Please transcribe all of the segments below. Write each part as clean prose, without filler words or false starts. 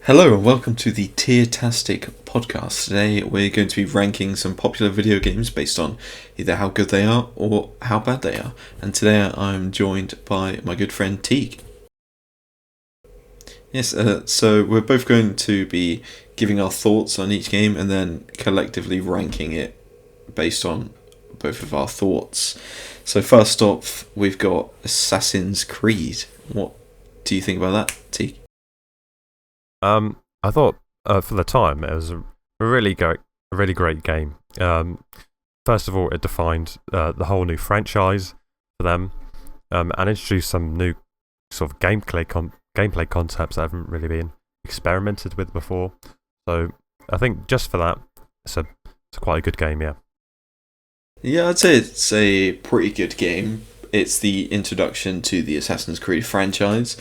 Hello and welcome to the Tastic podcast. Today we're going to be ranking some popular video games based on either how good they are or how bad they are. And today I'm joined by my good friend Teague. Yes, so we're both going to be giving our thoughts on each game and then collectively ranking it based on both of our thoughts. So first off, we've got Assassin's Creed. What do you think about that, Teague? I thought for the time it was a really great game. First of all, it defined the whole new franchise for them, and introduced some new sort of gameplay concepts that haven't really been experimented with before. So I think just for that, it's quite a good game. Yeah. Yeah, I'd say it's a pretty good game. It's the introduction to the Assassin's Creed franchise.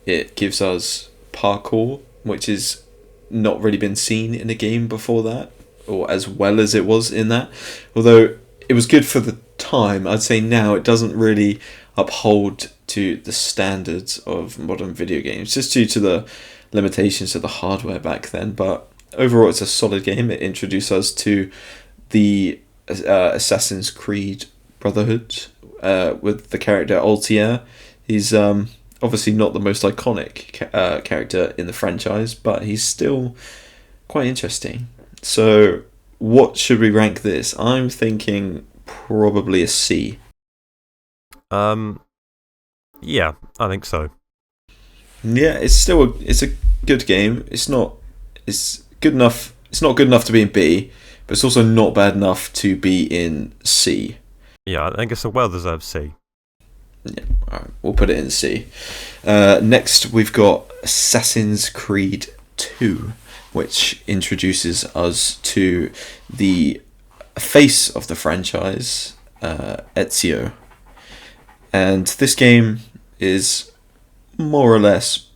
It gives us parkour, which has not really been seen in a game before that, or as well as it was in that. Although it was good for the time, I'd say now it doesn't really uphold to the standards of modern video games, just due to the limitations of the hardware back then. But overall, it's a solid game. It introduced us to the Assassin's Creed Brotherhood with the character Altair. He's obviously not the most iconic character in the franchise, but he's still quite interesting. So, what should we rank this? I'm thinking probably a C. Yeah, I think so. Yeah, it's a good game. It's good enough. It's not good enough to be in B, but it's also not bad enough to be in C. Yeah, I think it's a well-deserved C. Yeah, alright, we'll put it in C. Next, we've got Assassin's Creed 2, which introduces us to the face of the franchise, Ezio. And this game is more or less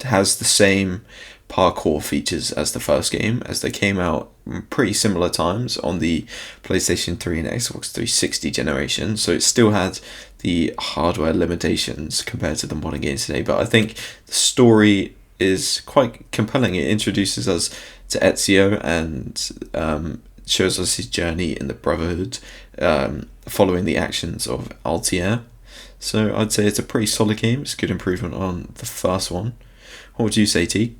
has the same parkour features as the first game, as they came out pretty similar times on the PlayStation 3 and Xbox 360 generation, so it still had the hardware limitations compared to the modern games today. But I think the story is quite compelling. It introduces us to Ezio and shows us his journey in the Brotherhood, following the actions of Altair. So I'd say it's a pretty solid game. It's a good improvement on the first one. What would you say, T?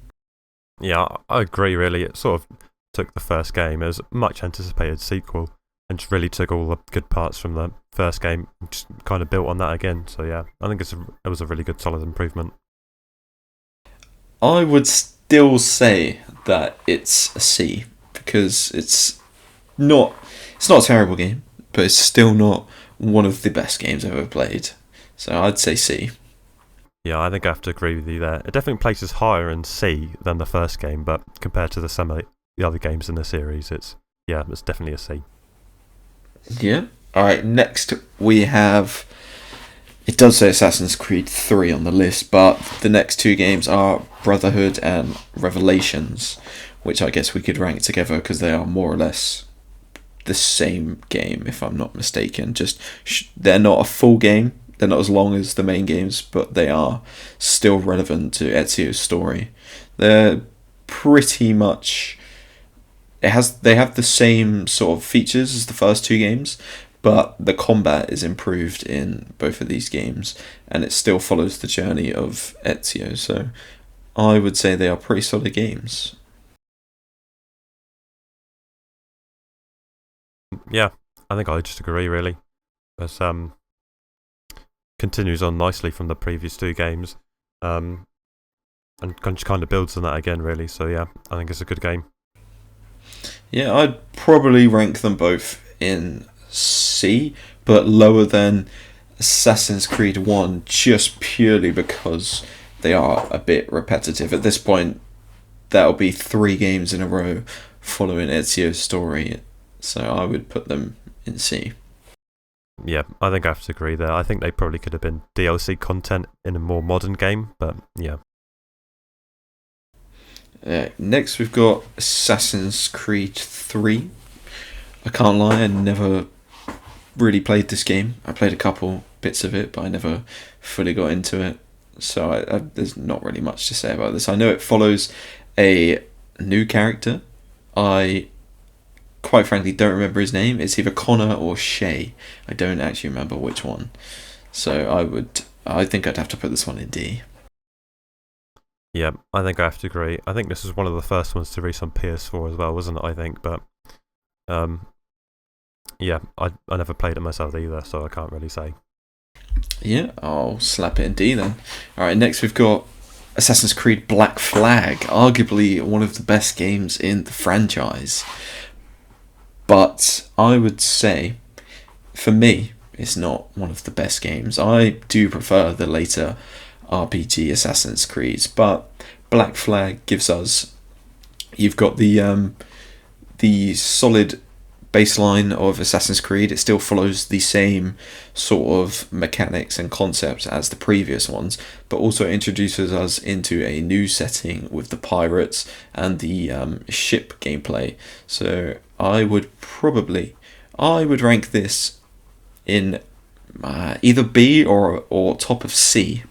Yeah, I agree. Really, it sort of took the first game as a much anticipated sequel, and just really took all the good parts from the first game, and just kind of built on that again. So yeah, I think it was a really good, solid improvement. I would still say that it's a C, because it's not a terrible game, but it's still not one of the best games I've ever played. So I'd say C. Yeah, I think I have to agree with you there. It definitely places higher in C than the first game, but compared to some of the other games in the series, it's definitely a C. Yeah. Alright, next we have... It does say Assassin's Creed 3 on the list, but the next two games are Brotherhood and Revelations, which I guess we could rank together because they are more or less the same game, if I'm not mistaken. Just they're not a full game. They're not as long as the main games, but they are still relevant to Ezio's story. They're pretty much... They have the same sort of features as the first two games, but the combat is improved in both of these games, and it still follows the journey of Ezio. So I would say they are pretty solid games. Yeah, I think I just agree really. But continues on nicely from the previous two games, and just kind of builds on that again really. So yeah, I think it's a good game. Yeah, I'd probably rank them both in C, but lower than Assassin's Creed 1, just purely because they are a bit repetitive. At this point, that'll be 3 games in a row following Ezio's story, so I would put them in C. Yeah, I think I have to agree there. I think they probably could have been DLC content in a more modern game, but yeah. Next, we've got Assassin's Creed 3. I can't lie, I never really played this game. I played a couple bits of it, but I never fully got into it. So there's not really much to say about this. I know it follows a new character. I quite frankly don't remember his name. It's either Connor or Shay. I don't actually remember which one. So I think I'd have to put this one in D. Yeah, I think I have to agree. I think this was one of the first ones to release on PS4 as well, wasn't it? I think, but yeah, I never played it myself either, so I can't really say. Yeah, I'll slap it in D then. Alright, next we've got Assassin's Creed Black Flag, arguably one of the best games in the franchise. But I would say, for me, it's not one of the best games. I do prefer the later RPG Assassin's Creeds, but Black Flag gives us. You've got the solid baseline of Assassin's Creed. It still follows the same sort of mechanics and concepts as the previous ones, but also introduces us into a new setting with the pirates and the ship gameplay. So I would rank this in either B or top of C.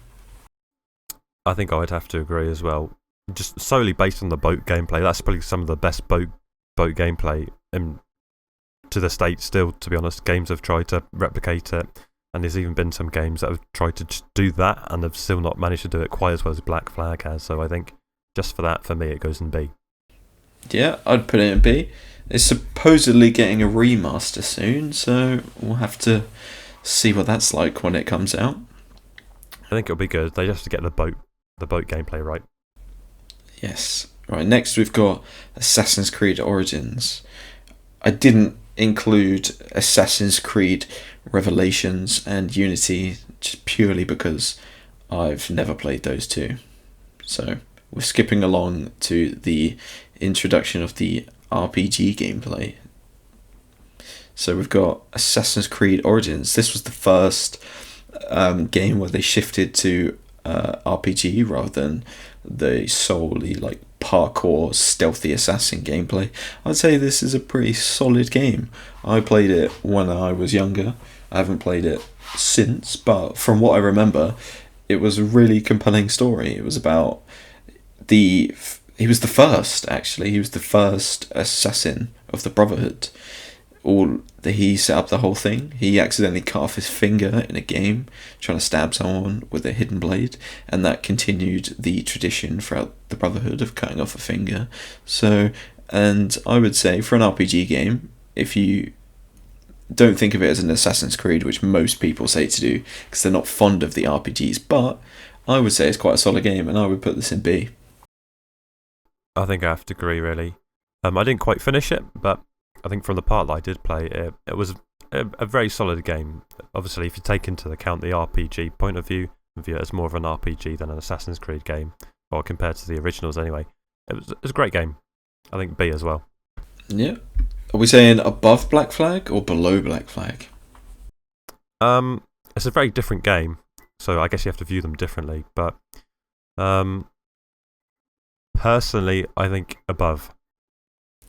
I think I'd have to agree as well. Just solely based on the boat gameplay, that's probably some of the best boat gameplay to the state still, to be honest. Games have tried to replicate it, and there's even been some games that have tried to just do that and have still not managed to do it quite as well as Black Flag has. So I think just for that, for me, it goes in B. Yeah, I'd put it in B. It's supposedly getting a remaster soon, so we'll have to see what that's like when it comes out. I think it'll be good. They just have to get the boat gameplay right. Yes. Right, next we've got Assassin's Creed Origins. I didn't include Assassin's Creed Revelations and Unity just purely because I've never played those two. So we're skipping along to the introduction of the RPG gameplay. So we've got Assassin's Creed Origins. This was the first game where they shifted to RPG rather than the solely like parkour stealthy assassin gameplay. I'd say this is a pretty solid game. I played it when I was younger. I haven't played it since, but from what I remember, it was a really compelling story. It was about he was the first, actually. He was the first assassin of the Brotherhood. He set up the whole thing. He accidentally cut off his finger in a game trying to stab someone with a hidden blade, and that continued the tradition throughout the Brotherhood of cutting off a finger. So, and I would say for an RPG game, if you don't think of it as an Assassin's Creed, which most people say to do because they're not fond of the RPGs, but I would say it's quite a solid game, and I would put this in B. I think I have to agree, really. I didn't quite finish it, but I think from the part that I did play, it was a very solid game. Obviously, if you take into account the RPG point of view it as more of an RPG than an Assassin's Creed game, or compared to the originals anyway, it was a great game. I think B as well. Yeah. Are we saying above Black Flag or below Black Flag? It's a very different game, so I guess you have to view them differently. But personally, I think above.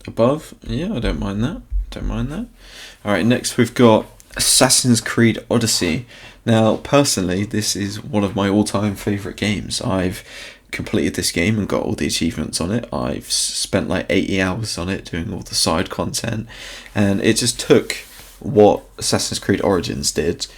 Above? Yeah, I don't mind that. Alright, next we've got Assassin's Creed Odyssey. Now, personally, this is one of my all-time favourite games. I've completed this game and got all the achievements on it. I've spent like 80 hours on it doing all the side content, and it just took what Assassin's Creed Origins did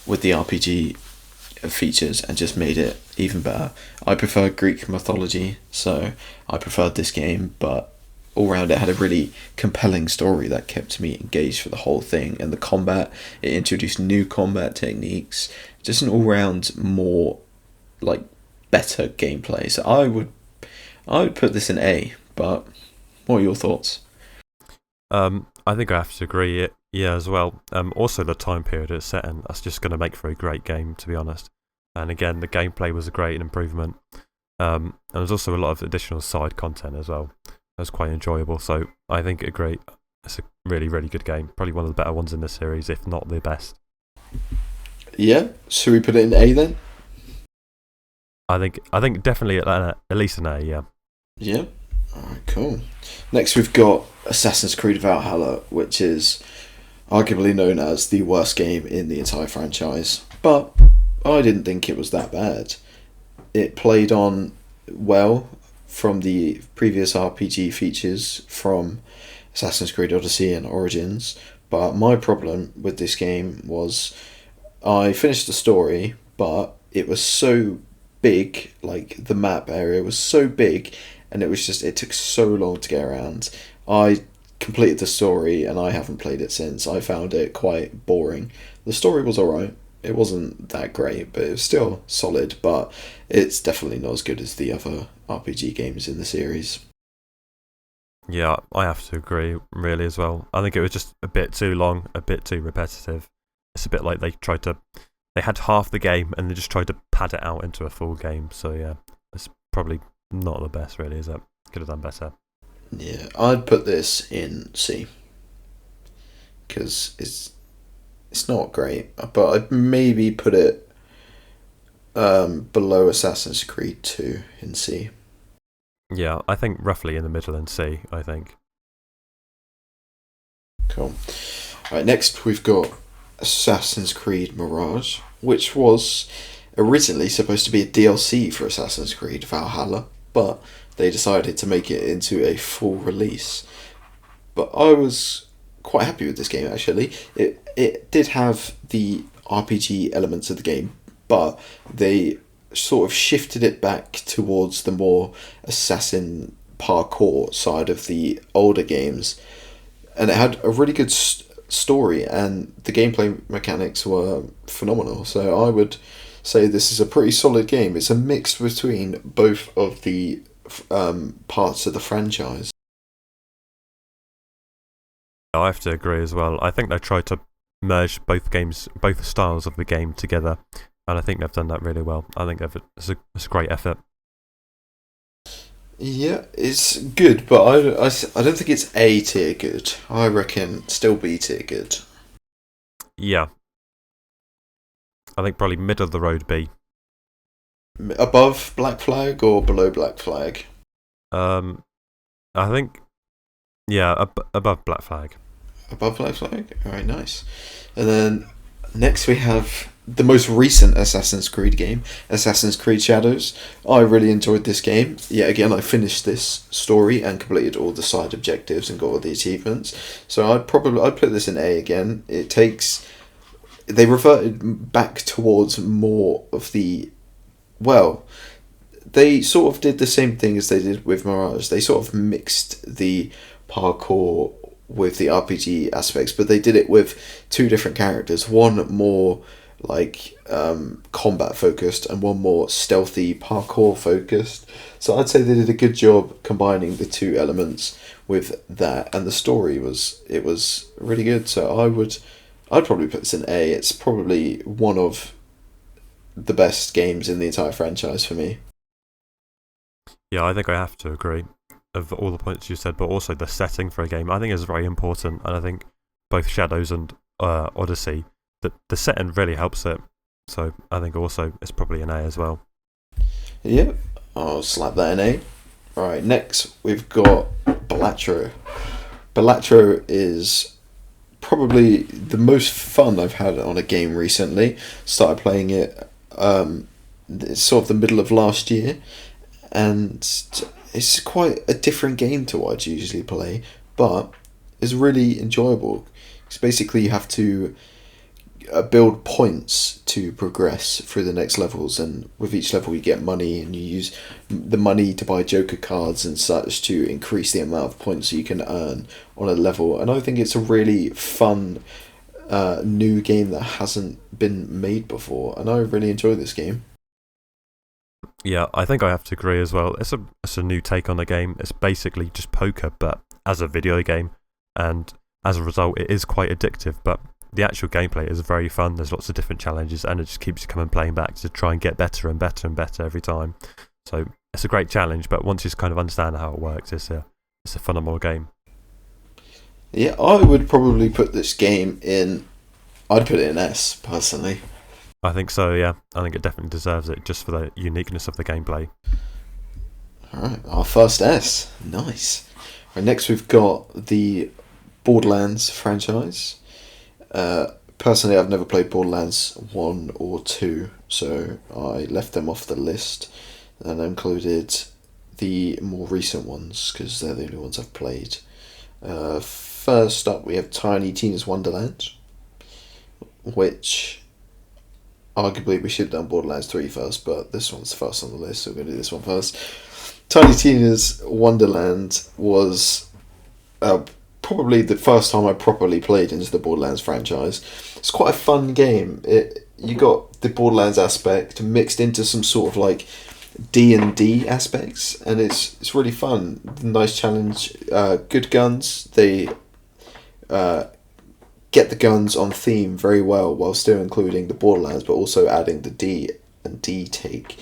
with the RPG features and just made it even better. I prefer Greek mythology, so I preferred this game, but all round it had a really compelling story that kept me engaged for the whole thing, and the combat, it introduced new combat techniques, just an all round more like better gameplay. So I would put this in A, but what are your thoughts? I think I have to agree. Yeah, as well. Also, the time period it's set in, that's just going to make for a great game, to be honest. And again, the gameplay was a great improvement. And there's also a lot of additional side content as well. That's quite enjoyable. So I think it's a really, really good game. Probably one of the better ones in the series, if not the best. Yeah, should we put it in A then? I think definitely at least an A. Yeah. Yeah. Alright, cool. Next we've got Assassin's Creed Valhalla, which is arguably known as the worst game in the entire franchise. But I didn't think it was that bad. It played on well from the previous RPG features from Assassin's Creed Odyssey and Origins, but my problem with this game was I finished the story, but it was so big, like the map area was so big, and it took so long to get around. I completed the story and I haven't played it since. I found it quite boring. The story was alright. It wasn't that great, but it was still solid, but it's definitely not as good as the other RPG games in the series. Yeah, I have to agree, really, as well. I think it was just a bit too long, a bit too repetitive. It's a bit like they had half the game and they just tried to pad it out into a full game. So yeah, it's probably not the best, really, is it? Could have done better. Yeah, I'd put this in C because it's not great, but I'd maybe put it below Assassin's Creed 2 in C. Yeah, I think roughly in the middle in C, I think. Cool. Alright, next we've got Assassin's Creed Mirage, which was originally supposed to be a DLC for Assassin's Creed Valhalla, but they decided to make it into a full release. But I was quite happy with this game actually. It did have the RPG elements of the game, but they sort of shifted it back towards the more assassin parkour side of the older games, and it had a really good story, and the gameplay mechanics were phenomenal. So I would say this is a pretty solid game. It's a mix between both of the parts of the franchise. I have to agree as well. I think they tried to merge both styles of the game together, and I think they've done that really well. I think it's a great effort. Yeah, it's good, but I don't think it's A tier good. I reckon still B tier good. Yeah, I think probably middle of the road B. Above Black Flag or below Black Flag? Um, I think yeah, above Black Flag. Above Black Flag? Alright, nice. And then next we have the most recent Assassin's Creed game, Assassin's Creed Shadows. I really enjoyed this game. Yet again, I finished this story and completed all the side objectives and got all the achievements. So I'd put this in A again. They reverted back towards more of the, well, they sort of did the same thing as they did with Mirage. They sort of mixed the parkour with the RPG aspects, but they did it with two different characters. One more like combat focused, and one more stealthy parkour focused. So I'd say they did a good job combining the two elements with that, and the story was really good. So I'd probably put this in A. It's probably one of the best games in the entire franchise for me. Yeah, I think I have to agree of all the points you said, but also the setting for a game I think is very important, and I think both Shadows and Odyssey, the setting really helps it. So I think also it's probably an A as well. Yep, I'll slap that in A. Alright, next we've got Balatro. Balatro is probably the most fun I've had on a game recently. Started playing it it's sort of the middle of last year, and it's quite a different game to what I'd usually play, but it's really enjoyable. Because basically you have to build points to progress through the next levels, and with each level you get money, and you use the money to buy joker cards and such to increase the amount of points you can earn on a level. And I think it's a really fun new game that hasn't been made before, and I really enjoy this game. Yeah, I think I have to agree as well. It's a new take on the game. It's basically just poker, but as a video game, and as a result, it is quite addictive. But the actual gameplay is very fun. There's lots of different challenges, and it just keeps you coming playing back to try and get better and better and better every time. So it's a great challenge. But once you kind of understand how it works, it's a phenomenal game. Yeah, I would probably put this game in. I'd put it in S personally. I think so. Yeah, I think it definitely deserves it just for the uniqueness of the gameplay. Alright, our first S. Nice. Right, next we've got the Borderlands franchise. Personally, I've never played Borderlands 1 or 2, so I left them off the list and included the more recent ones because they're the only ones I've played. First up, we have Tiny Tina's Wonderland, which arguably we should have done Borderlands 3 first, but this one's first on the list, so we're going to do this one first. Tiny Tina's Wonderland was probably the first time I properly played into the Borderlands franchise. It's quite a fun game. You got the Borderlands aspect mixed into some sort of like D&D aspects, and it's really fun. Nice challenge. Good guns. They get the guns on theme very well while still including the Borderlands, but also adding the D&D take.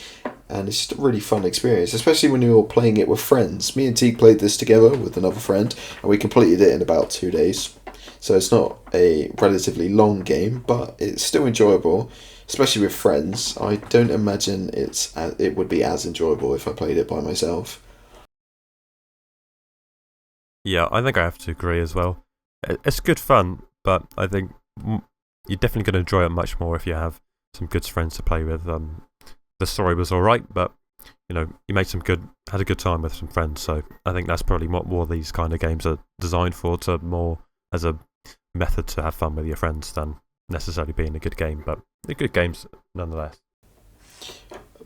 And it's just a really fun experience, especially when you're playing it with friends. Me and Teague played this together with another friend, and we completed it in about 2 days. So it's not a relatively long game, but it's still enjoyable, especially with friends. I don't imagine it would be as enjoyable if I played it by myself. Yeah, I think I have to agree as well. It's good fun, but I think you're definitely going to enjoy it much more if you have some good friends to play with. The story was alright, but you had a good time with some friends, so I think that's probably what more these kind of games are designed for, to more as a method to have fun with your friends than necessarily being a good game, but they're good games nonetheless.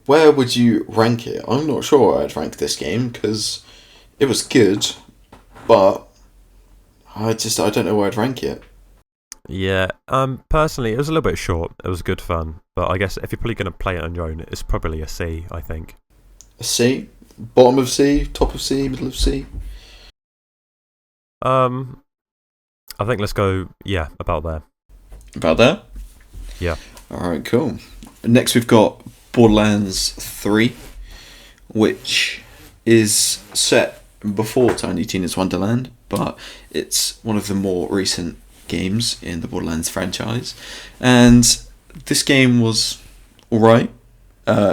Where would you rank it? I'm not sure I'd rank this game because it was good, but I don't know where I'd rank it. Yeah, personally, it was a little bit short. It was good fun, but I guess if you're probably going to play it on your own, it's probably a C, I think. A C? Bottom of C? Top of C? Middle of C? I think let's go, about there. About there? Yeah. Alright, cool. Next we've got Borderlands 3, which is set before Tiny Tina's Wonderland, but it's one of the more recent games in the Borderlands franchise. And this game was alright.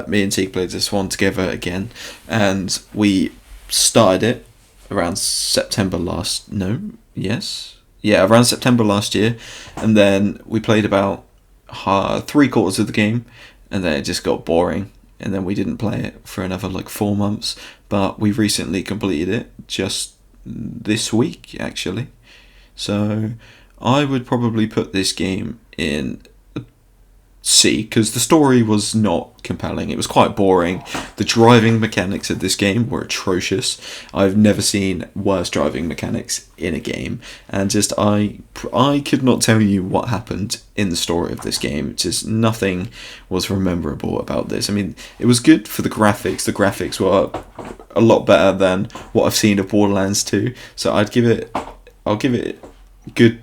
Me and Teague played this one together again, and we started it around September last... No? Yes? Yeah, around September last year, and then we played about 3/4 of the game, and then it just got boring, and then we didn't play it for another 4 months, but we recently completed it just this week, actually. So I would probably put this game in C, because the story was not compelling. It was quite boring. The driving mechanics of this game were atrocious. I've never seen worse driving mechanics in a game, and just I could not tell you what happened in the story of this game. Just nothing was rememberable about this. I mean, it was good for the graphics. The graphics were a lot better than what I've seen of Borderlands 2, so I'll give it good.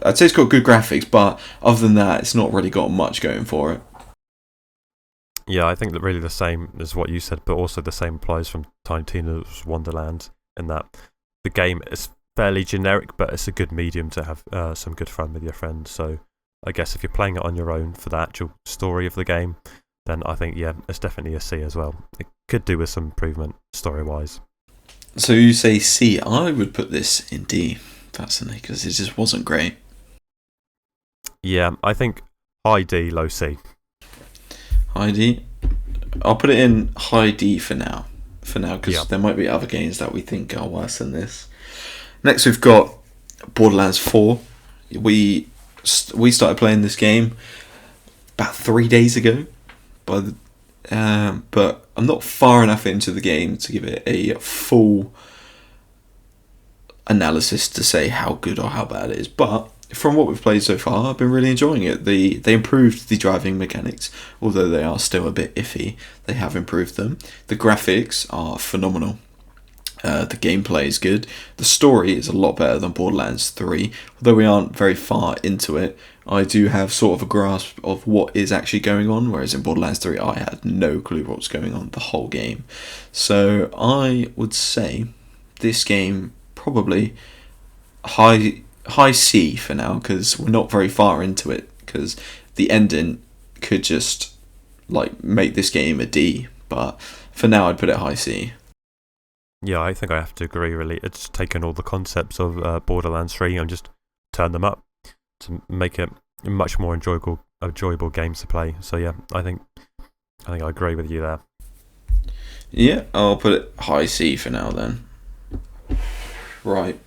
I'd say it's got good graphics, but other than that, it's not really got much going for it. Yeah, I think that really the same as what you said, but also the same applies from Tiny Tina's Wonderland, in that the game is fairly generic, but it's a good medium to have some good fun with your friends. So I guess if you're playing it on your own for the actual story of the game, then I think, it's definitely a C as well. It could do with some improvement story-wise. So you say C. I would put this in D, personally, because it just wasn't great. Yeah, I think high D, low C. High D? I'll put it in high D for now. Because there might be other games that we think are worse than this. Next we've got Borderlands 4. We started playing this game about 3 days ago, but I'm not far enough into the game to give it a full analysis to say how good or how bad it is. But from what we've played so far, I've been really enjoying it. They improved the driving mechanics, although they are still a bit iffy. They have improved them. The graphics are phenomenal. The gameplay is good. The story is a lot better than Borderlands 3. Although we aren't very far into it, I do have sort of a grasp of what is actually going on, whereas in Borderlands 3 I had no clue what was going on the whole game. So I would say this game probably high C for now, because we're not very far into it, because the ending could just make this game a D, but for now I'd put it high C. Yeah, I think I have to agree, really. It's taken all the concepts of Borderlands 3 and just turned them up to make it a much more enjoyable game to play. So yeah, I think I agree with you there. Yeah, I'll put it high C for now then. Right.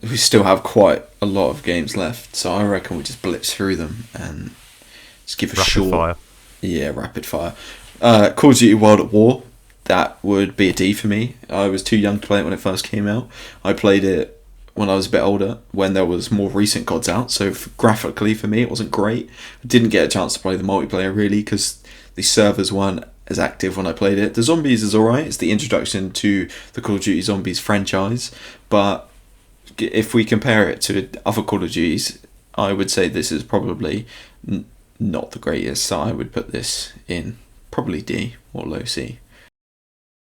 We still have quite a lot of games left, so I reckon we just blitz through them and just give a Rapid short, fire. yeah, rapid fire. Call of Duty World at War, that would be a D for me. I was too young to play it when it first came out. I played it when I was a bit older, when there was more recent CODs out, so graphically for me it wasn't great. I didn't get a chance to play the multiplayer really, because the servers weren't as active when I played it. The Zombies is alright, it's the introduction to the Call of Duty Zombies franchise, but if we compare it to other Call of Duties, I would say this is probably not the greatest. So I would put this in probably D or low C.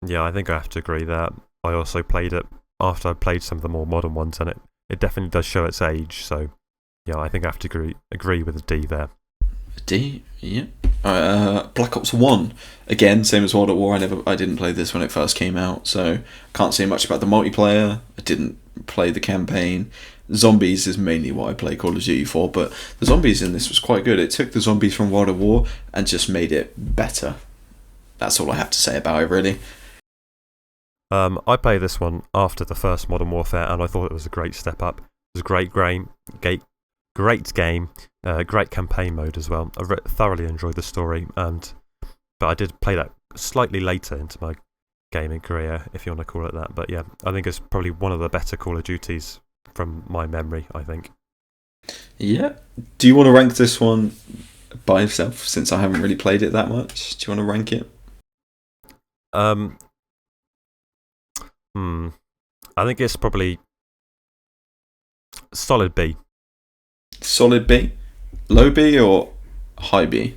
Yeah, I think I have to agree that. I also played it after I played some of the more modern ones, and it definitely does show its age. So, yeah, I think I have to agree with a D there. D, yeah. Black Ops 1, again, same as World at War. I didn't play this when it first came out, so can't say much about the multiplayer. I didn't play the campaign. Zombies is mainly what I play Call of Duty for, but the zombies in this was quite good. It took the zombies from World at War and just made it better. That's all I have to say about it, really. I played this one after the first Modern Warfare, and I thought it was a great step up. It was a great game, great campaign mode as well. I thoroughly enjoyed the story, but I did play that slightly later into my gaming career, if you want to call it that. But yeah, I think it's probably one of the better Call of Duties from my memory, I think. Yeah. Do you want to rank this one by itself, since I haven't really played it that much? Do you want to rank it? Um, I think it's probably solid B. Solid B? Low B or high B?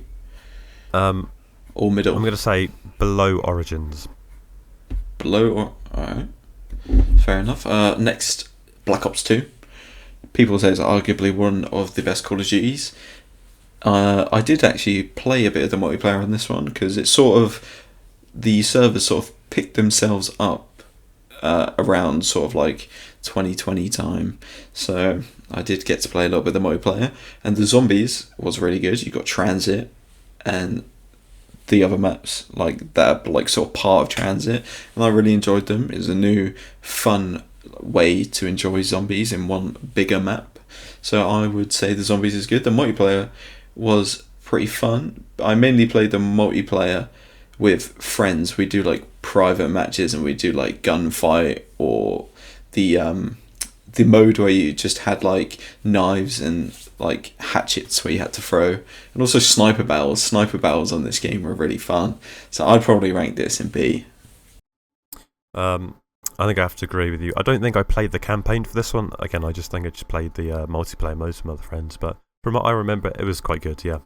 Um, Or middle? I'm going to say below Origins. Below or... Alright. Fair enough. Next, Black Ops 2. People say it's arguably one of the best Call of Duties. I did actually play a bit of the multiplayer on this one, because it's sort of... The servers sort of picked themselves up around sort of like 2020 time. So I did get to play a little bit of the multiplayer. And the zombies was really good. You got Transit and the other maps like that, like sort of part of Transit, and I really enjoyed them. It was a new fun way to enjoy zombies in one bigger map, so I would say the zombies is good. The multiplayer was pretty fun. I mainly played the multiplayer with friends. We do like private matches, and we do like gunfight, or the mode where you just had like knives and like hatchets where you had to throw, and also sniper battles. Sniper battles on this game were really fun, so I'd probably rank this in B. I think I have to agree with you. I don't think I played the campaign for this one. Again, I just think I just played the multiplayer mode with other friends. But from what I remember, it was quite good. Yeah.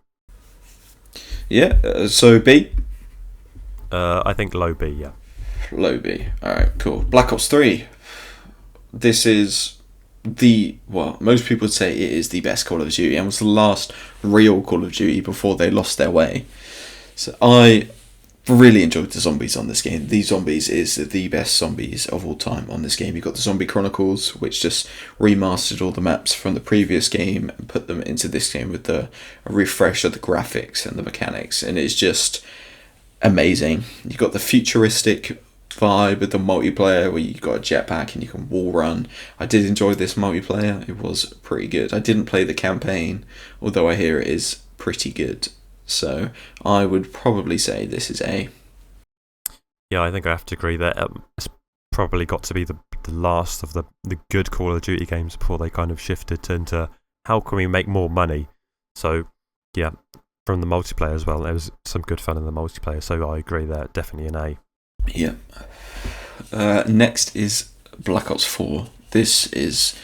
Yeah. So B. I think low B. Yeah. Low B. All right. Cool. Black Ops 3. This is most people would say it is the best Call of Duty, and was the last real Call of Duty before they lost their way. So I really enjoyed the zombies on this game. The zombies is the best zombies of all time on this game. You got the Zombie Chronicles, which just remastered all the maps from the previous game and put them into this game with the refresh of the graphics and the mechanics, and it's just amazing. You got the futuristic vibe with the multiplayer where you got a jetpack and you can wall run. I did enjoy this multiplayer. It was pretty good. I didn't play the campaign, although I hear it is pretty good. So I would probably say this is A. Yeah, I think I have to agree that it's probably got to be the last of the good Call of Duty games before they kind of shifted into how can we make more money. So yeah, from the multiplayer as well, there was some good fun in the multiplayer. So I agree there, definitely an A. Yeah. Next is Black Ops 4. This is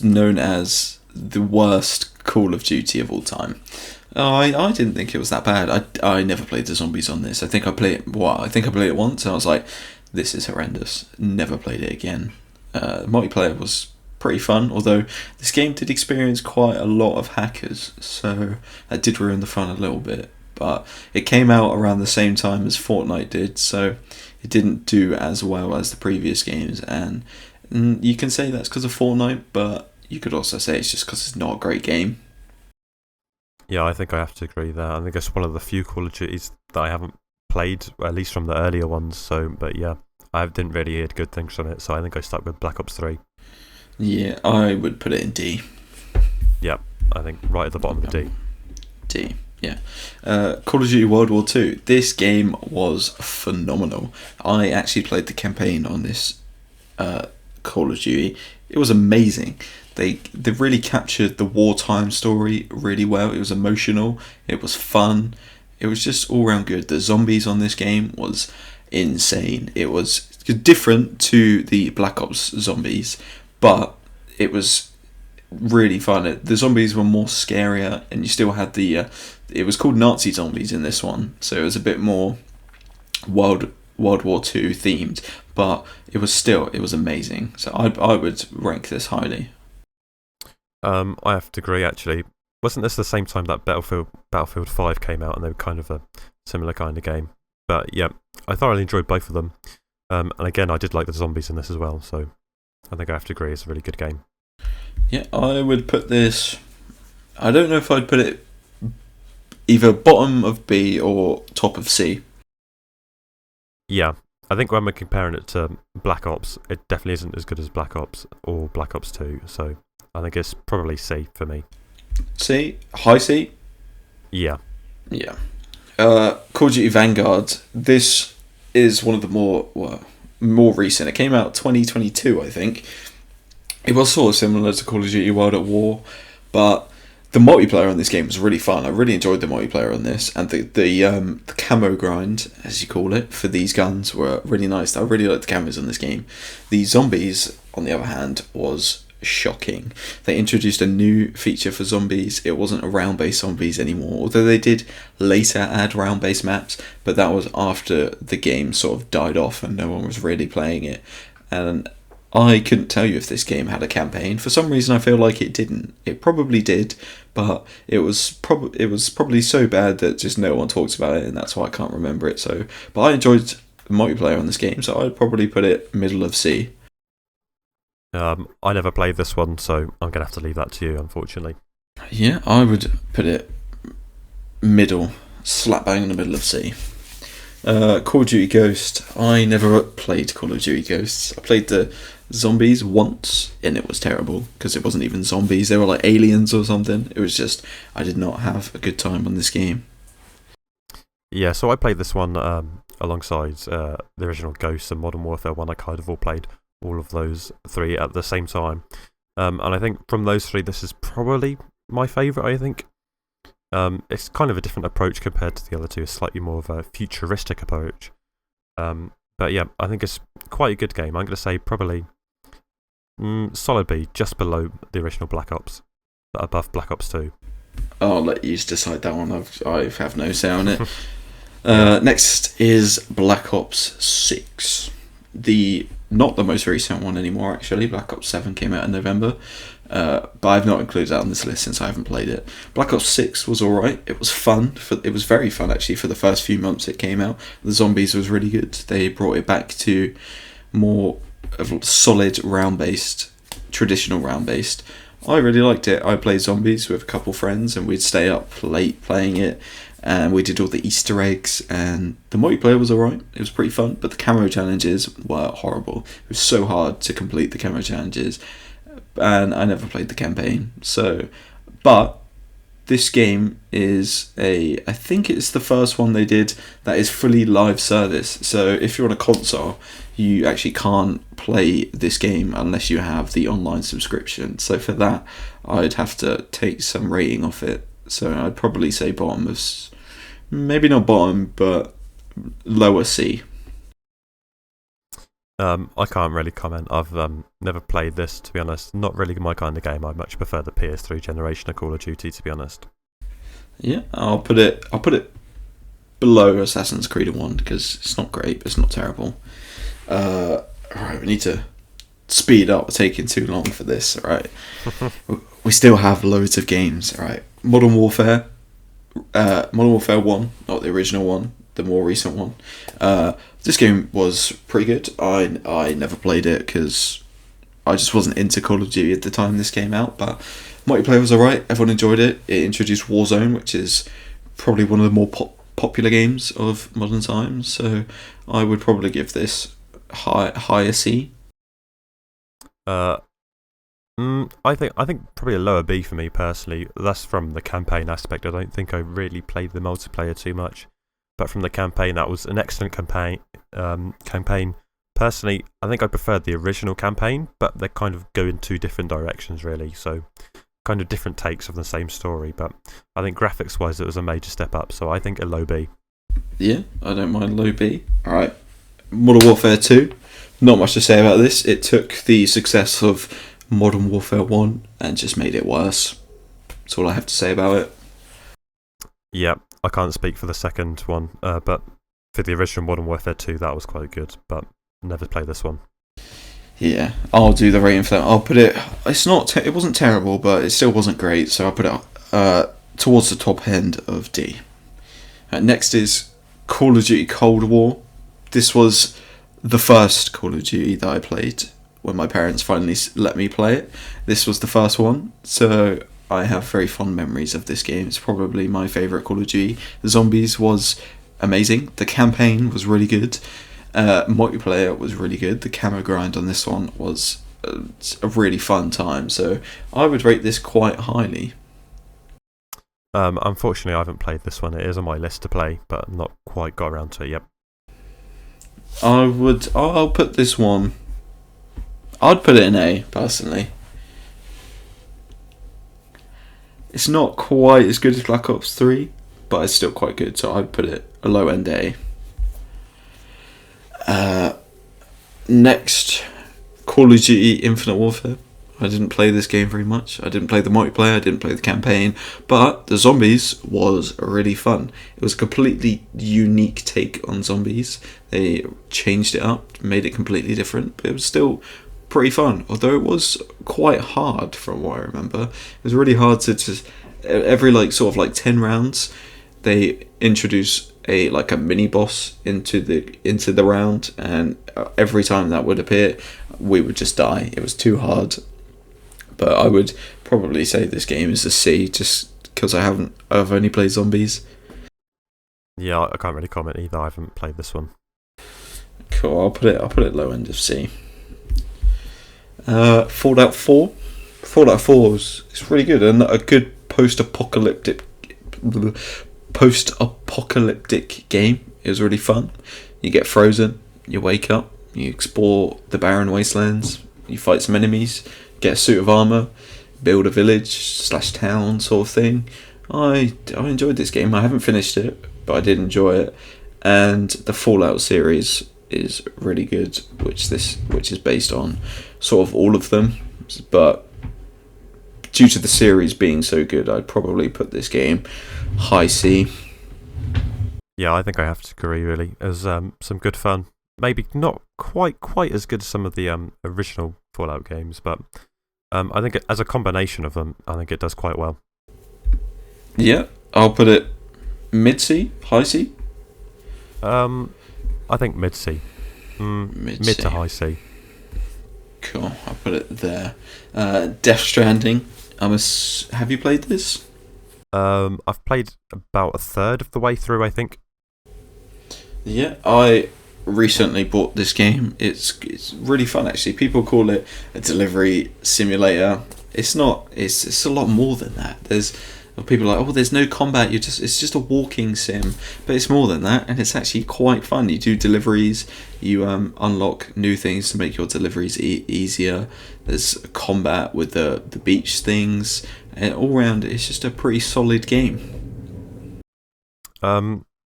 known as the worst Call of Duty of all time. I didn't think it was that bad. I never played the zombies on this. I think I played it once, and I was like, this is horrendous. Never played it again. Multiplayer was pretty fun, although this game did experience quite a lot of hackers, so that did ruin the fun a little bit. But it came out around the same time as Fortnite did, so it didn't do as well as the previous games, and you can say that's because of Fortnite, but you could also say it's just because it's not a great game. Yeah, I think I have to agree there. I think it's one of the few Call of Duties that I haven't played, at least from the earlier ones. So, but yeah, I didn't really hear good things from it, so I think I stuck with Black Ops 3. Yeah, I would put it in D. Yep, I think right at the bottom of D. D, yeah. Call of Duty World War II. This game was phenomenal. I actually played the campaign on this Call of Duty. It was amazing. They really captured the wartime story really well. It was emotional. It was fun. It was just all round good. The zombies on this game was insane. It was different to the Black Ops zombies, but it was really fun. The zombies were more scarier, and you still had the. It was called Nazi zombies in this one, so it was a bit more World War II themed, but it was amazing. So I would rank this highly. I have to agree. Actually, wasn't this the same time that Battlefield 5 came out, and they were kind of a similar kind of game? But yeah, I thoroughly enjoyed both of them. And again, I did like the zombies in this as well. So I think I have to agree. It's a really good game. Yeah, I would put this. I don't know if I'd put it either bottom of B or top of C. Yeah, I think when we're comparing it to Black Ops, it definitely isn't as good as Black Ops or Black Ops 2. So I think it's probably C for me. C? High C? Yeah. Yeah. Call of Duty Vanguard. This is one of the more recent. It came out 2022, I think. It was sort of similar to Call of Duty World at War, but the multiplayer on this game was really fun. I really enjoyed the multiplayer on this, and the camo grind, as you call it, for these guns were really nice. I really liked the camos on this game. The zombies, on the other hand, was shocking. They introduced a new feature for zombies. It wasn't a round-based zombies anymore, although they did later add round-based maps, but that was after the game sort of died off and no one was really playing it. And I couldn't tell you if this game had a campaign. For some reason, I feel like it didn't. It probably did, but it was probably so bad that just no one talks about it, and that's why I can't remember it. So, but I enjoyed the multiplayer on this game, so I'd probably put it middle of C. I never played this one, so I'm gonna have to leave that to you, unfortunately. Yeah, I would put it middle, slap bang in the middle of C. Call of Duty Ghost. I never played Call of Duty Ghosts. I played the zombies once, and it was terrible because it wasn't even zombies. They were like aliens or something. It was just, I did not have a good time on this game. Yeah, so I played this one alongside the original Ghosts and Modern Warfare 1. I kind of all played all of those three at the same time. And I think from those three, this is probably my favourite, I think. It's kind of a different approach compared to the other two, a slightly more of a futuristic approach. But yeah, I think it's quite a good game. I'm going to say probably solid B, just below the original Black Ops, but above Black Ops 2. I'll let you decide that one. I have no say on it. Next is Black Ops 6. Not the most recent one anymore, actually. Black Ops 7 came out in November. But I've not included that on this list since I haven't played it. Black Ops 6 was alright. It was fun. It was very fun, actually, for the first few months it came out. The zombies was really good. They brought it back to more of solid round-based, traditional round-based. I really liked it. I played zombies with a couple friends, and we'd stay up late playing it. And we did all the Easter eggs, and the multiplayer was alright. It was pretty fun, but the camo challenges were horrible. It was so hard to complete the camo challenges, and I never played the campaign. But this game is I think it's the first one they did that is fully live service. So if you're on a console, you actually can't play this game unless you have the online subscription. So for that, I'd have to take some rating off it. So I'd probably say bottom of, maybe not bottom, but lower C. I can't really comment. I've never played this, to be honest. Not really my kind of game. I much prefer the PS3 generation of Call of Duty, to be honest. Yeah, I'll put it below Assassin's Creed 1 because it's not great, but it's not terrible. Alright, we need to speed up. We're taking too long for this. Alright, we still have loads of games. Alright, Modern Warfare 1, not the original one, the more recent one. This game was pretty good. I never played it because I just wasn't into Call of Duty at the time this came out, but multiplayer was alright. Everyone enjoyed it. It introduced Warzone, which is probably one of the more popular games of modern times. So I would probably give this higher C. I think probably a lower B for me personally. That's from the campaign aspect. I don't think I really played the multiplayer too much, but from the campaign, that was an excellent campaign. Personally, I think I preferred the original campaign, but they kind of go in two different directions really. So kind of different takes of the same story. But I think graphics-wise, it was a major step up. So I think a low B. Yeah, I don't mind low B. All right, Modern Warfare 2. Not much to say about this. It took the success of Modern Warfare 1 and just made it worse. That's all I have to say about it. Yeah, I can't speak for the second one, but for the original Modern Warfare 2, that was quite good, but never played this one. Yeah, I'll do the rating for that. I'll put it. It wasn't terrible, but it still wasn't great. So I'll put it towards the top end of D. Next is Call of Duty Cold War. This was the first Call of Duty that I played when my parents finally let me play it. This was the first one, so I have very fond memories of this game. It's probably my favourite Call of Duty. The zombies was amazing. The campaign was really good. Multiplayer was really good. The camo grind on this one was a really fun time. So I would rate this quite highly. Unfortunately, I haven't played this one. It is on my list to play, but not quite got around to it yet. I'll put this one. I'd put it in A, personally. It's not quite as good as Black Ops 3, but it's still quite good, so I'd put it a low end A. Next, Call of Duty Infinite Warfare. I didn't play this game very much. I didn't play the multiplayer, I didn't play the campaign, but the zombies was really fun. It was a completely unique take on zombies. They changed it up, made it completely different, but it was still pretty fun, although it was quite hard from what I remember. It was really hard to just every 10 rounds they introduce a mini boss into the round, and every time that would appear we would just die. It was too hard. But I would probably say this game is a C, just because I've only played zombies. Yeah, I can't really comment either. I haven't played this one. Cool. I'll put it low end of C. Fallout 4. Fallout 4 is really good, and a good post-apocalyptic game. It was really fun. You get frozen, you wake up, you explore the barren wastelands, you fight some enemies, get a suit of armor, build a village / town sort of thing. I enjoyed this game. I haven't finished it, but I did enjoy it. And the Fallout series is really good, which is based on sort of all of them. But due to the series being so good, I'd probably put this game high C. Yeah, I think I have to agree. Really, it was some good fun. Maybe not quite as good as some of the original Fallout games, but I think as a combination of them, I think it does quite well. Yeah, I'll put it mid C, high C. I think mid C, mid to high C. Cool, I'll put it there. Death Stranding. Have you played this? I've played about a third of the way through, I think. Yeah, I recently bought this game. It's really fun actually. People call it a delivery simulator. It's not. It's a lot more than that. There's people are like, oh, there's no combat. It's just a walking sim, but it's more than that, and it's actually quite fun. You do deliveries. You unlock new things to make your deliveries easier. There's combat with the beach things, and all round it's just a pretty solid game.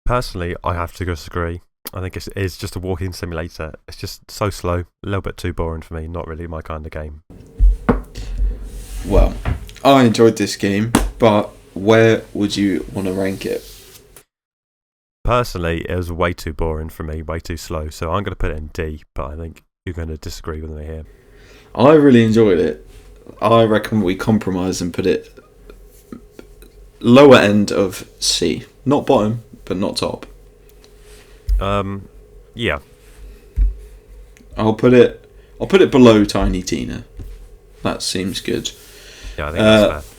Personally, I have to disagree. I think it is just a walking simulator. It's just so slow, a little bit too boring for me. Not really my kind of game. Well, I enjoyed this game, but where would you want to rank it? Personally, it was way too boring for me, way too slow. So I'm going to put it in D, but I think you're going to disagree with me here. I really enjoyed it. I reckon we compromise and put it lower end of C. Not bottom, but not top. Yeah. I'll put it below Tiny Tina. That seems good. Yeah, I think that's fair.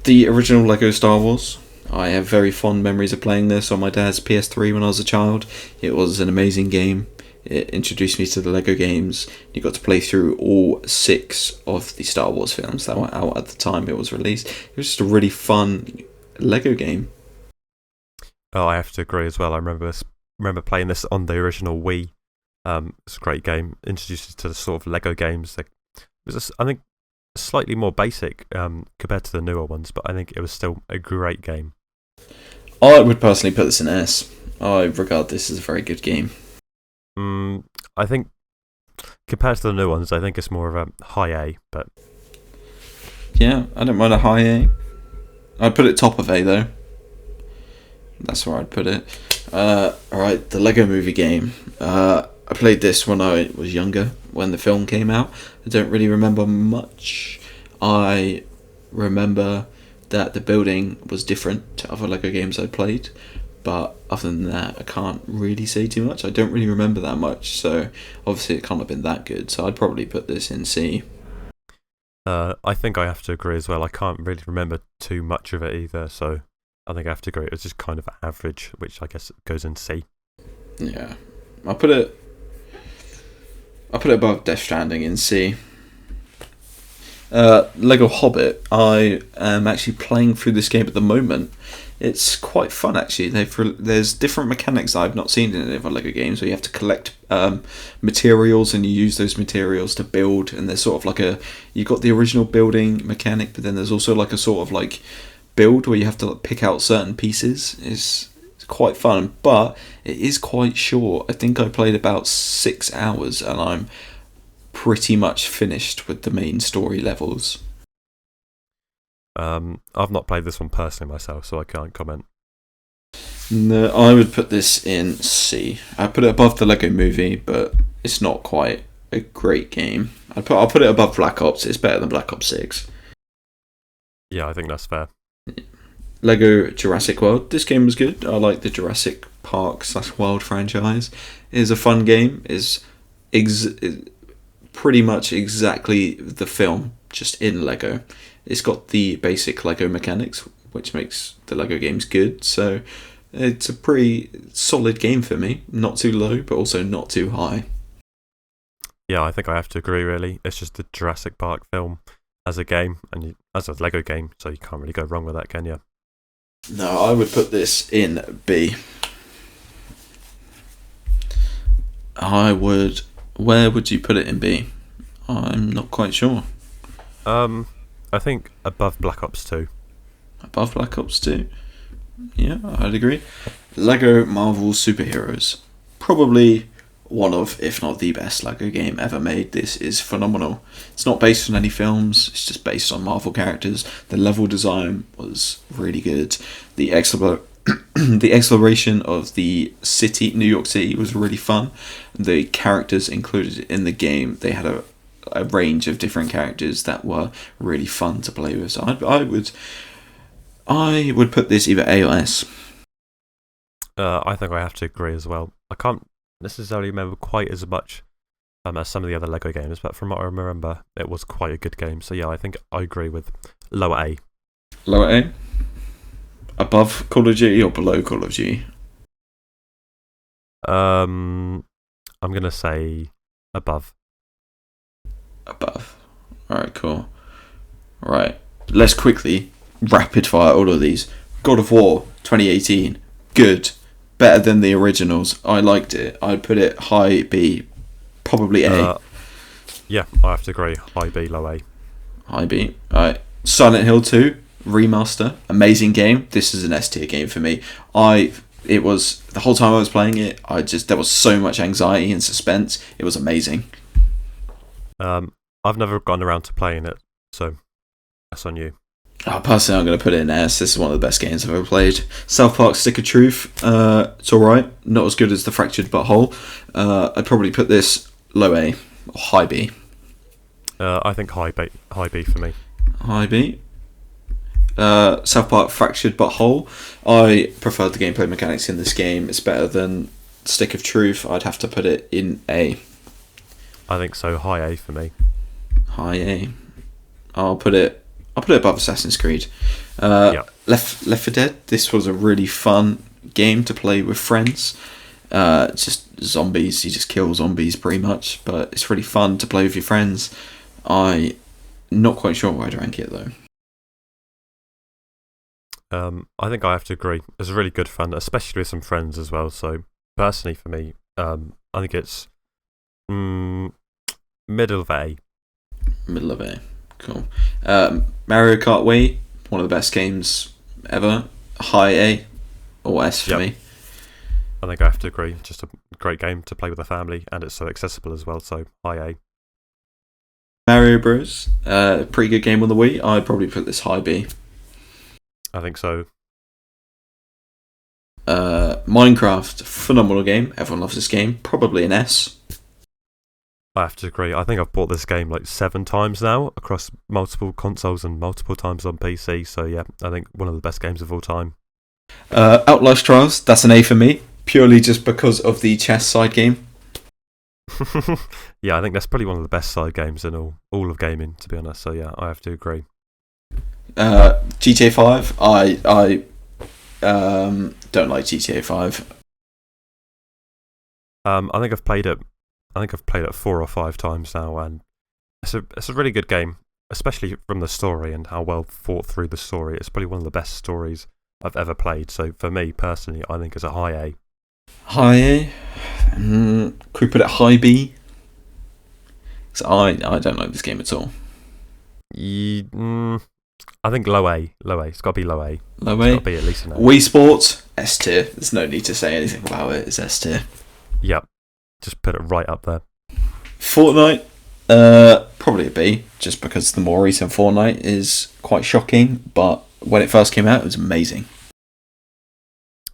The original Lego Star Wars. I have very fond memories of playing this on my dad's PS3 when I was a child. It was an amazing game. It introduced me to the Lego games. You got to play through all 6 of the Star Wars films that were out at the time it was released. It was just a really fun Lego game. Oh, I have to agree as well. I remember playing this on the original Wii. It's a great game. Introduced us to the sort of Lego games. It was, I think, slightly more basic compared to the newer ones, but I think it was still a great game. I would personally put this in S. I regard this as a very good game. I think compared to the new ones, I think it's more of a high A, but Yeah, I don't mind a high A. I'd put it top of A though. That's where I'd put it. Alright, the Lego Movie game. I played this when I was younger, when the film came out. I don't really remember much. I remember that the building was different to other Lego games I played, but other than that, I can't really say too much. I don't really remember that much, so obviously it can't have been that good, so I'd probably put this in C. I think I have to agree as well. I can't really remember too much of it either, so I think I have to agree. It was just kind of average, which I guess goes in C. Yeah. I'll put it above Death Stranding in C. Lego Hobbit. I am actually playing through this game at the moment. It's quite fun actually. There's different mechanics I've not seen in any other Lego games where you have to collect materials and you use those materials to build. And there's sort of like you've got the original building mechanic, but then there's also like a sort of like build where you have to pick out certain pieces. It's quite fun, but it is quite short. I think I played about 6 hours and I'm pretty much finished with the main story levels. I've not played this one personally myself, so I can't comment. No, I would put this in C. I put it above the Lego Movie, but it's not quite a great game. I'll put it above Black Ops. It's better than Black Ops 6. Yeah, I think that's fair. Lego Jurassic World. This game was good. I like the Jurassic Park / World franchise. It is a fun game. Is pretty much exactly the film, just in Lego. It's got the basic Lego mechanics, which makes the Lego games good. So it's a pretty solid game for me. Not too low, but also not too high. Yeah, I think I have to agree, really. It's just the Jurassic Park film as a game, and as a Lego game, so you can't really go wrong with that, can you? No, I would put this in B. Where would you put it in B? I'm not quite sure. I think above Black Ops 2. Above Black Ops 2? Yeah, I'd agree. Lego Marvel Superheroes. Probably one of, if not the best Lego game ever made. This is phenomenal. It's not based on any films, it's just based on Marvel characters. The level design was really good. The exploration of the city, New York City, was really fun. The characters included in the game, they had a range of different characters that were really fun to play with. So I would put this either A or S. I think I have to agree as well. I can't necessarily remember quite as much as some of the other Lego games, but from what I remember, it was quite a good game. So yeah, I think I agree with lower A. Lower A? Above Call of Duty or below Call of Duty? I'm gonna say above. Above. Alright, cool. Right, let's quickly rapid fire all of these. God of War 2018, good. Better than the originals. I liked it. I'd put it high B, probably A. Yeah, I have to agree. High B, low A. High B. Alright. Silent Hill 2 remaster, amazing game. This is an S tier game for me. It was the whole time I was playing it. There was so much anxiety and suspense. It was amazing. I've never gone around to playing it, so that's on you. Personally, I'm going to put it in S. This is one of the best games I've ever played. South Park Stick of Truth. It's alright. Not as good as The Fractured Butthole. I'd probably put this low A or high B. I think high B for me. High B. South Park Fractured Butthole. I prefer the gameplay mechanics in this game. It's better than Stick of Truth. I'd have to put it in A. I think so. High A for me. High A. I'll put it above Assassin's Creed. Yeah. Left 4 Dead. This was a really fun game to play with friends. It's just zombies. You just kill zombies pretty much, but it's really fun to play with your friends. I'm not quite sure where I'd rank it though. I think I have to agree. It's really good fun, especially with some friends as well. So personally, for me, I think it's middle of A. Middle of A. Cool. Mario Kart Wii, one of the best games ever. High A or S for me. I think I have to agree. Just a great game to play with the family, and it's so accessible as well. So high A. Mario Bros. Pretty good game on the Wii. I'd probably put this high B. I think so. Minecraft, phenomenal game. Everyone loves this game. Probably an S. I have to agree. I think I've bought this game like 7 times now across multiple consoles and multiple times on PC. So yeah, I think one of the best games of all time. Outlast Trials, that's an A for me. Purely just because of the chess side game. Yeah, I think that's probably one of the best side games in all of gaming, to be honest. So yeah, I have to agree. GTA 5, I don't like GTA 5. I think I've played it. I think I've played it 4 or 5 times now, and it's a really good game, especially from the story and how well thought through the story. It's probably one of the best stories I've ever played. So for me personally, I think it's a high A. High A. Could we put it high B? Because I don't like this game at all. I think low A. Low A. It's got to be low A. Low A. It's got to be at least an A. Wii Sports, S tier. There's no need to say anything about it. It's S tier. Yep. Just put it right up there. Fortnite, probably a B, just because the more recent Fortnite is quite shocking, but when it first came out, it was amazing.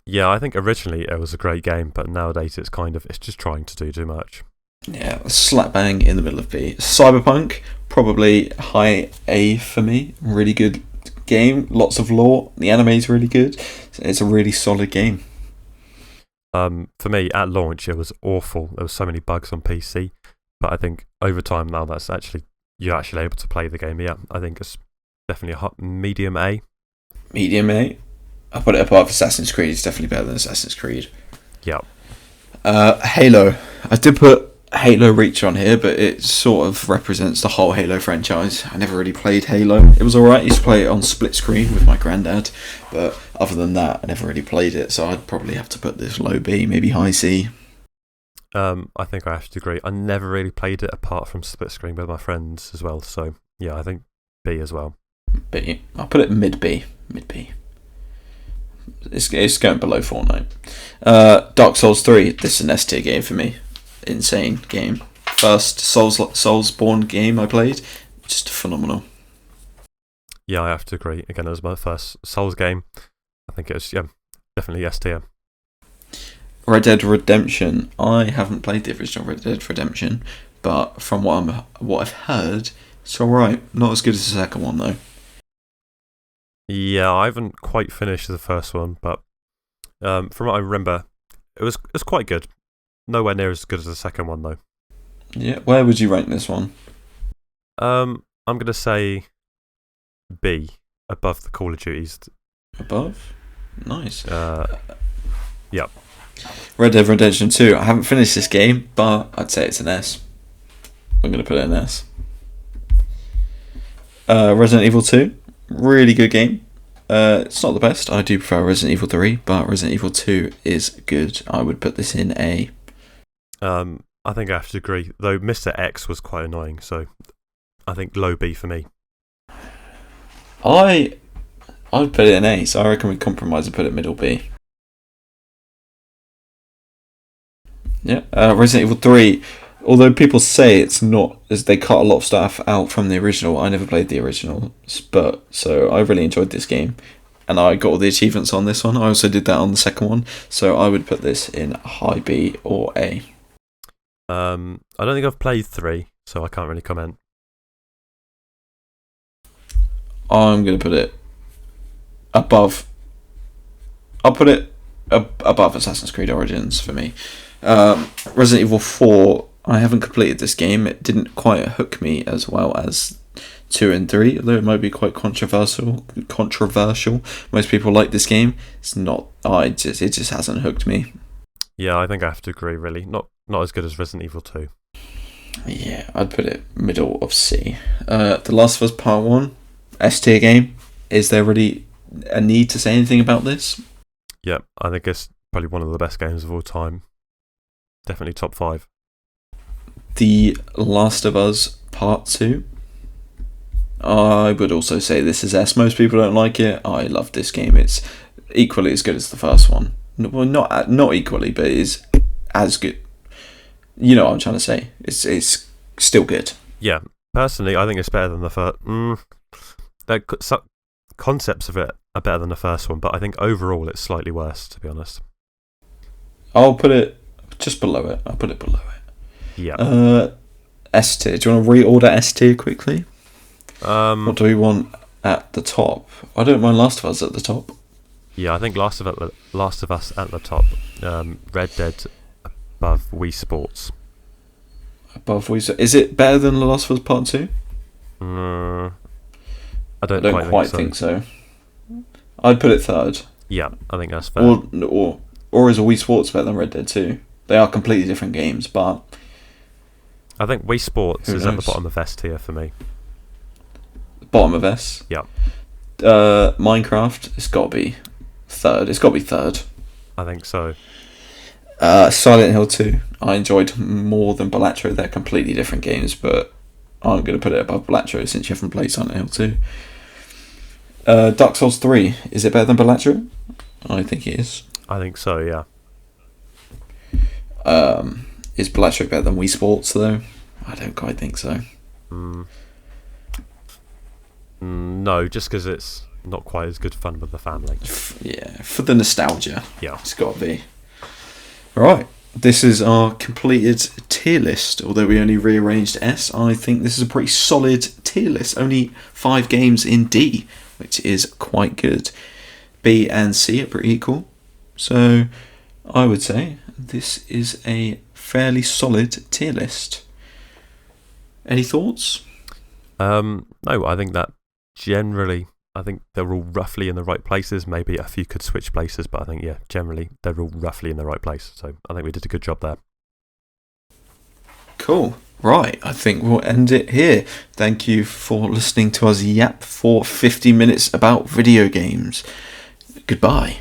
Yeah, I think originally it was a great game, but nowadays it's just trying to do too much. Yeah, slap bang in the middle of B. Cyberpunk, probably high A for me. Really good game, lots of lore. The anime is really good. It's a really solid game. For me, at launch, it was awful. There were so many bugs on PC, but I think over time now you're actually able to play the game. Yeah, I think it's definitely a hot medium A. Medium A. I'll put it above Assassin's Creed. It's definitely better than Assassin's Creed. Yeah. Halo. I did put Halo Reach on here, but it sort of represents the whole Halo franchise. I never really played Halo. It was alright. I used to play it on split screen with my granddad, but other than that, I never really played it, so I'd probably have to put this low B, maybe high C. I think I have to agree. I never really played it apart from split screen with my friends as well, so yeah, I think B as well. B. I'll put it mid B. Mid B. It's going below Fortnite. Dark Souls 3. This is an S tier game for me. Insane game. First Soulsborne game I played. Just phenomenal. Yeah, I have to agree. Again, it was my first Souls game. I think it was definitely S tier. Red Dead Redemption. I haven't played the original Red Dead Redemption, but from what I've heard, it's alright. Not as good as the second one though. Yeah, I haven't quite finished the first one, but from what I remember, it was quite good. Nowhere near as good as the second one, though. Yeah, where would you rank this one? I'm gonna say B, above the Call of Duties. Above? Nice. Yep. Red Dead Redemption 2. I haven't finished this game, but I'd say it's an S. I'm gonna put it in S. Resident Evil 2. Really good game. It's not the best. I do prefer Resident Evil 3, but Resident Evil 2 is good. I would put this in A. I think I have to agree, though Mr. X was quite annoying, so I think low B for me. I'd put it in A, so I reckon we compromise and put it middle B. Yeah, Resident Evil 3, although people say it's not, as they cut a lot of stuff out from the original, I never played the original, but so I really enjoyed this game, and I got all the achievements on this one. I also did that on the second one, so I would put this in high B or A. I don't think I've played 3, so I can't really comment. I'm going to put it above. I'll put it above Assassin's Creed Origins for me. Resident Evil 4, I haven't completed this game. It didn't quite hook me as well as 2 and 3, although it might be quite controversial. Most people like this game. It's not. It just hasn't hooked me. Yeah, I think I have to agree. Really, not as good as Resident Evil 2. Yeah, I'd put it middle of C. The Last of Us Part 1, S tier game. Is there really a need to say anything about this? Yeah, I think it's probably one of the best games of all time. Definitely top 5. The Last of Us Part 2. I would also say this is S. Most people don't like it. I love this game. It's equally as good as the first one. Well, not equally, but it is as good. You know what I'm trying to say. It's still good. Yeah, personally, I think it's better than the first. Concepts of it are better than the first one, but I think overall it's slightly worse, to be honest. I'll put it just below it. I'll put it below it. Yeah. S tier. Do you want to reorder S tier quickly? What do we want at the top? I don't mind Last of Us at the top. Yeah, I think Last of Us at the top. Red Dead above Wii Sports. Above Wii. Is it better than The Last of Us Part 2? I don't quite think so. I'd put it third. Yeah, I think that's fair. Or is a Wii Sports better than Red Dead 2? They are completely different games, but I think Wii Sports is at the bottom of S tier for me. Bottom of S? Yeah. Minecraft, it's got to be third. It's got to be third. I think so. Silent Hill 2, I enjoyed more than Balatro. They're completely different games, but I'm going to put it above Balatro since you haven't played Silent Hill 2. Dark Souls 3, is it better than Balatro? I think it is. I think so, yeah. Is Balatro better than Wii Sports, though? I don't quite think so. No, just because it's not quite as good fun with the family. Yeah, for the nostalgia. Yeah. It's got to be. Right, this is our completed tier list. Although we only rearranged S, I think this is a pretty solid tier list. Only 5 games in D, which is quite good. B and C are pretty equal. So I would say this is a fairly solid tier list. Any thoughts? No, I think that generally, I think they're all roughly in the right places. Maybe a few could switch places, but I think, yeah, generally they're all roughly in the right place. So I think we did a good job there. Cool. Right, I think we'll end it here. Thank you for listening to us yap for 50 minutes about video games. Goodbye.